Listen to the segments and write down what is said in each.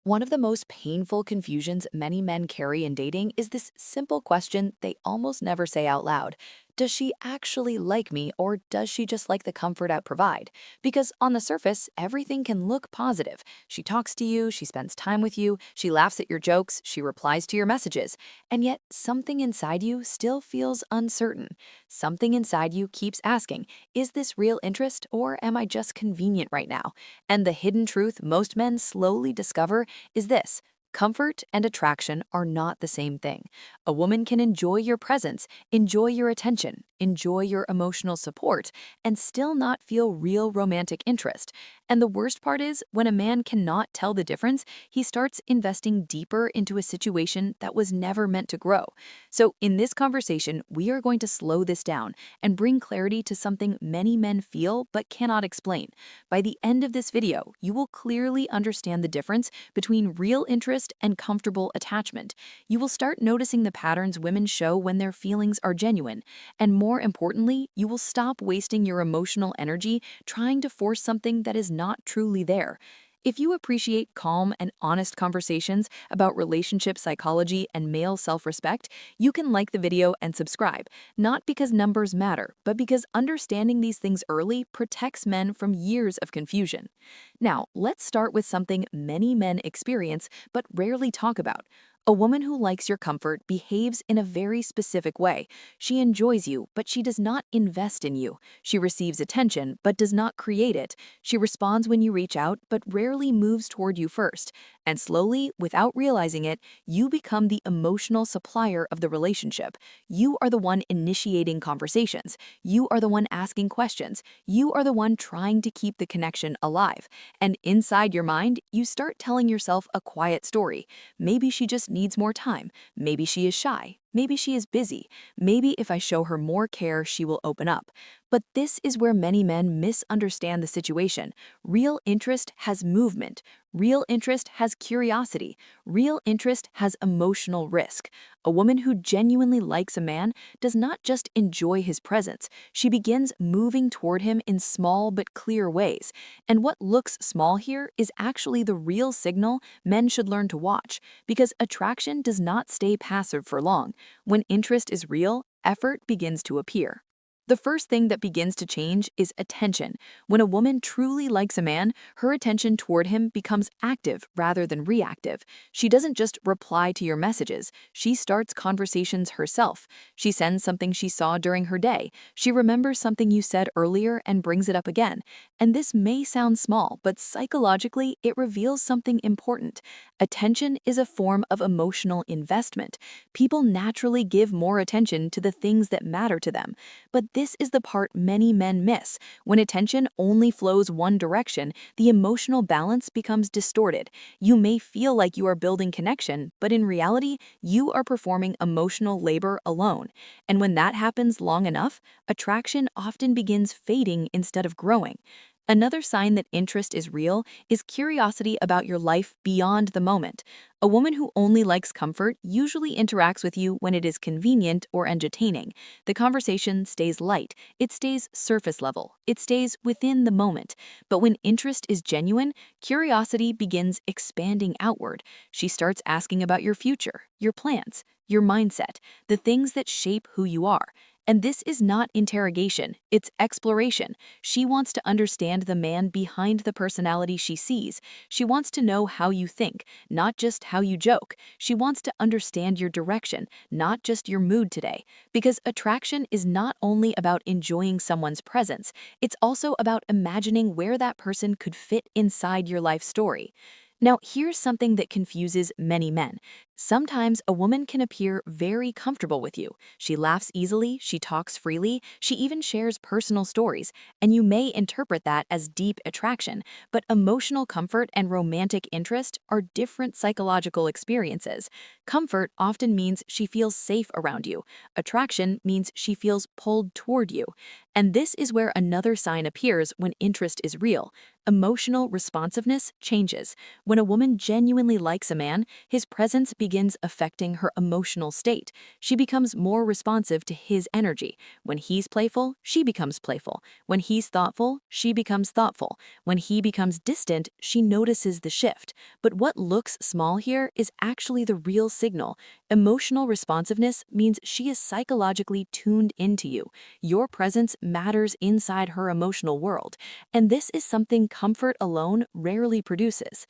One of the most painful confusions many men carry in dating is this simple question they almost never say out loud. Does she actually like me, or does she just like the comfort I provide? Because on the surface, everything can look positive. She talks to you, she spends time with you, she laughs at your jokes, she replies to your messages. And yet, something inside you still feels uncertain. Something inside you keeps asking, is this real interest, or am I just convenient right now? And the hidden truth most men slowly discover is this: comfort and attraction are not the same thing. A woman can enjoy your presence, enjoy your attention, enjoy your emotional support, and still not feel real romantic interest. And the worst part is, when a man cannot tell the difference, he starts investing deeper into a situation that was never meant to grow. So, in this conversation, we are going to slow this down and bring clarity to something many men feel but cannot explain. By the end of this video, you will clearly understand the difference between real interest and comfortable attachment. You will start noticing the patterns women show when their feelings are genuine. And more importantly, you will stop wasting your emotional energy trying to force something that is not truly there. If you appreciate calm and honest conversations about relationship psychology and male self-respect, you can like the video and subscribe, not because numbers matter, but because understanding these things early protects men from years of confusion. Now, let's start with something many men experience but rarely talk about. A woman who likes your comfort behaves in a very specific way. She enjoys you, but she does not invest in you. She receives attention, but does not create it. She responds when you reach out, but rarely moves toward you first. And slowly, without realizing it, you become the emotional supplier of the relationship. You are the one initiating conversations. You are the one asking questions. You are the one trying to keep the connection alive. And inside your mind, you start telling yourself a quiet story. Maybe she just needs more time. Maybe she is shy. Maybe she is busy. Maybe if I show her more care, she will open up. But this is where many men misunderstand the situation. Real interest has movement. Real interest has curiosity. Real interest has emotional risk. A woman who genuinely likes a man does not just enjoy his presence. She begins moving toward him in small but clear ways. And what looks small here is actually the real signal men should learn to watch, because attraction does not stay passive for long. When interest is real, effort begins to appear. The first thing that begins to change is attention. When a woman truly likes a man, her attention toward him becomes active rather than reactive. She doesn't just reply to your messages, she starts conversations herself. She sends something she saw during her day. She remembers something you said earlier and brings it up again. And this may sound small, but psychologically, it reveals something important. Attention is a form of emotional investment. People naturally give more attention to the things that matter to them. But this is the part many men miss. When attention only flows one direction, the emotional balance becomes distorted. You may feel like you are building connection, but in reality, you are performing emotional labor alone. And when that happens long enough, attraction often begins fading instead of growing. Another sign that interest is real is curiosity about your life beyond the moment. A woman who only likes comfort usually interacts with you when it is convenient or entertaining. The conversation stays light, it stays surface level, it stays within the moment. But when interest is genuine, curiosity begins expanding outward. She starts asking about your future, your plans, your mindset, the things that shape who you are. And this is not interrogation, it's exploration. She wants to understand the man behind the personality she sees. She wants to know how you think, not just how you joke. She wants to understand your direction, not just your mood today. Because attraction is not only about enjoying someone's presence, it's also about imagining where that person could fit inside your life story. Now, here's something that confuses many men. Sometimes a woman can appear very comfortable with you. She laughs easily, she talks freely, she even shares personal stories, and you may interpret that as deep attraction. But emotional comfort and romantic interest are different psychological experiences. Comfort often means she feels safe around you. Attraction means she feels pulled toward you. And this is where another sign appears when interest is real. Emotional responsiveness changes. When a woman genuinely likes a man, his presence begins affecting her emotional state. She becomes more responsive to his energy. When he's playful, she becomes playful. When he's thoughtful, she becomes thoughtful. When he becomes distant, she notices the shift. But what looks small here is actually the real signal. Emotional responsiveness means she is psychologically tuned into you. Your presence matters inside her emotional world, and this is something comfort alone rarely produces.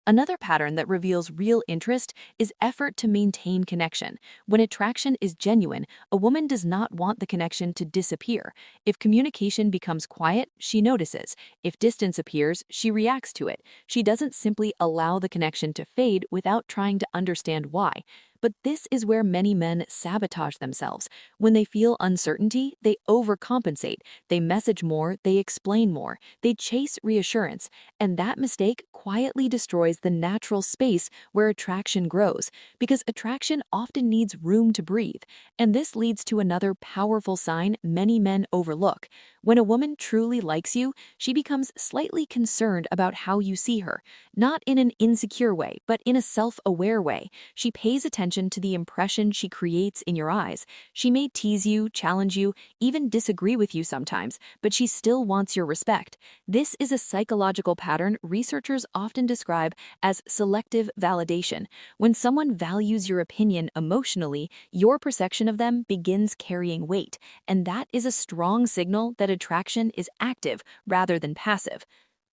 Another pattern that reveals real interest is effort to maintain connection. When attraction is genuine, a woman does not want the connection to disappear. If communication becomes quiet, she notices. If distance appears, she reacts to it. She doesn't simply allow the connection to fade without trying to understand why. But this is where many men sabotage themselves. When they feel uncertainty, they overcompensate. They message more, they explain more, they chase reassurance. And that mistake quietly destroys the natural space where attraction grows, because attraction often needs room to breathe. And this leads to another powerful sign many men overlook. When a woman truly likes you, she becomes slightly concerned about how you see her, not in an insecure way, but in a self-aware way. She pays attention to the impression she creates in your eyes. She may tease you, challenge you, even disagree with you sometimes, but she still wants your respect. This is a psychological pattern researchers often describe as selective validation. When someone values your opinion emotionally, your perception of them begins carrying weight, and that is a strong signal that attraction is active rather than passive.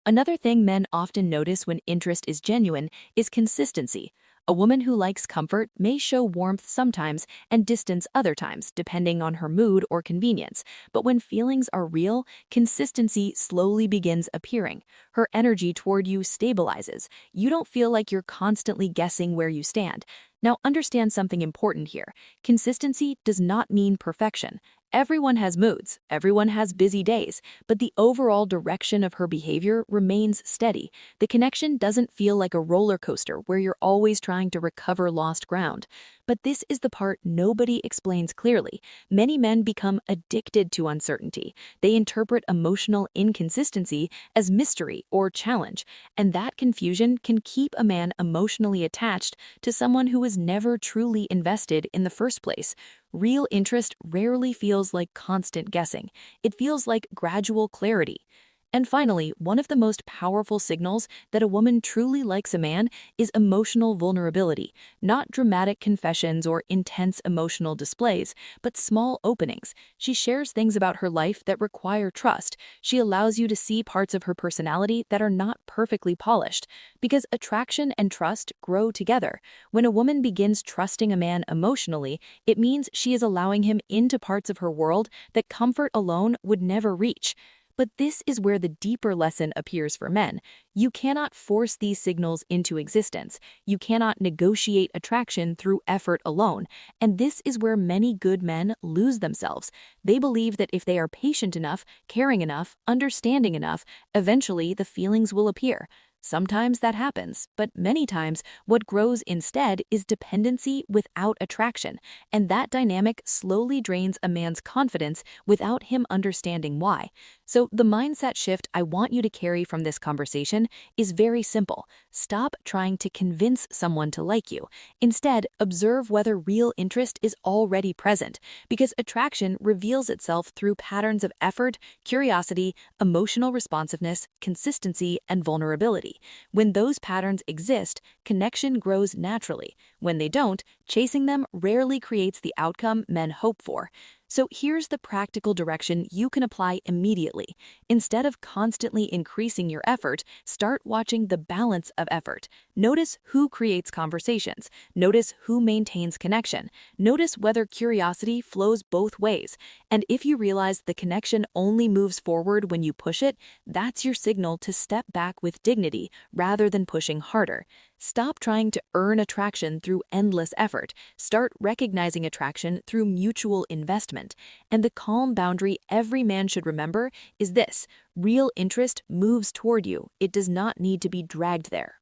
Another thing men often notice when interest is genuine is consistency. A woman who likes comfort may show warmth sometimes and distance other times, depending on her mood or convenience. But when feelings are real, consistency slowly begins appearing. Her energy toward you stabilizes. You don't feel like you're constantly guessing where you stand. Now, understand something important here. Consistency does not mean perfection. Everyone has moods, everyone has busy days, but the overall direction of her behavior remains steady. The connection doesn't feel like a roller coaster where you're always trying to recover lost ground. But this is the part nobody explains clearly. Many men become addicted to uncertainty. They interpret emotional inconsistency as mystery or challenge, and that confusion can keep a man emotionally attached to someone who was never truly invested in the first place. Real interest rarely feels like constant guessing. It feels like gradual clarity. And finally, one of the most powerful signals that a woman truly likes a man is emotional vulnerability. Not dramatic confessions or intense emotional displays, but small openings. She shares things about her life that require trust. She allows you to see parts of her personality that are not perfectly polished. Because attraction and trust grow together. When a woman begins trusting a man emotionally, it means she is allowing him into parts of her world that comfort alone would never reach. But this is where the deeper lesson appears for men. You cannot force these signals into existence. You cannot negotiate attraction through effort alone. And this is where many good men lose themselves. They believe that if they are patient enough, caring enough, understanding enough, eventually the feelings will appear. Sometimes that happens, but many times what grows instead is dependency without attraction, and that dynamic slowly drains a man's confidence without him understanding why. So the mindset shift I want you to carry from this conversation is very simple. Stop trying to convince someone to like you. Instead, observe whether real interest is already present, because attraction reveals itself through patterns of effort, curiosity, emotional responsiveness, consistency, and vulnerability. When those patterns exist, connection grows naturally. When they don't, chasing them rarely creates the outcome men hope for. So here's the practical direction you can apply immediately. Instead of constantly increasing your effort, start watching the balance of effort. Notice who creates conversations. Notice who maintains connection. Notice whether curiosity flows both ways. And if you realize the connection only moves forward when you push it, that's your signal to step back with dignity rather than pushing harder. Stop trying to earn attraction through endless effort. Start recognizing attraction through mutual investment. And the calm boundary every man should remember is this: real interest moves toward you. It does not need to be dragged there.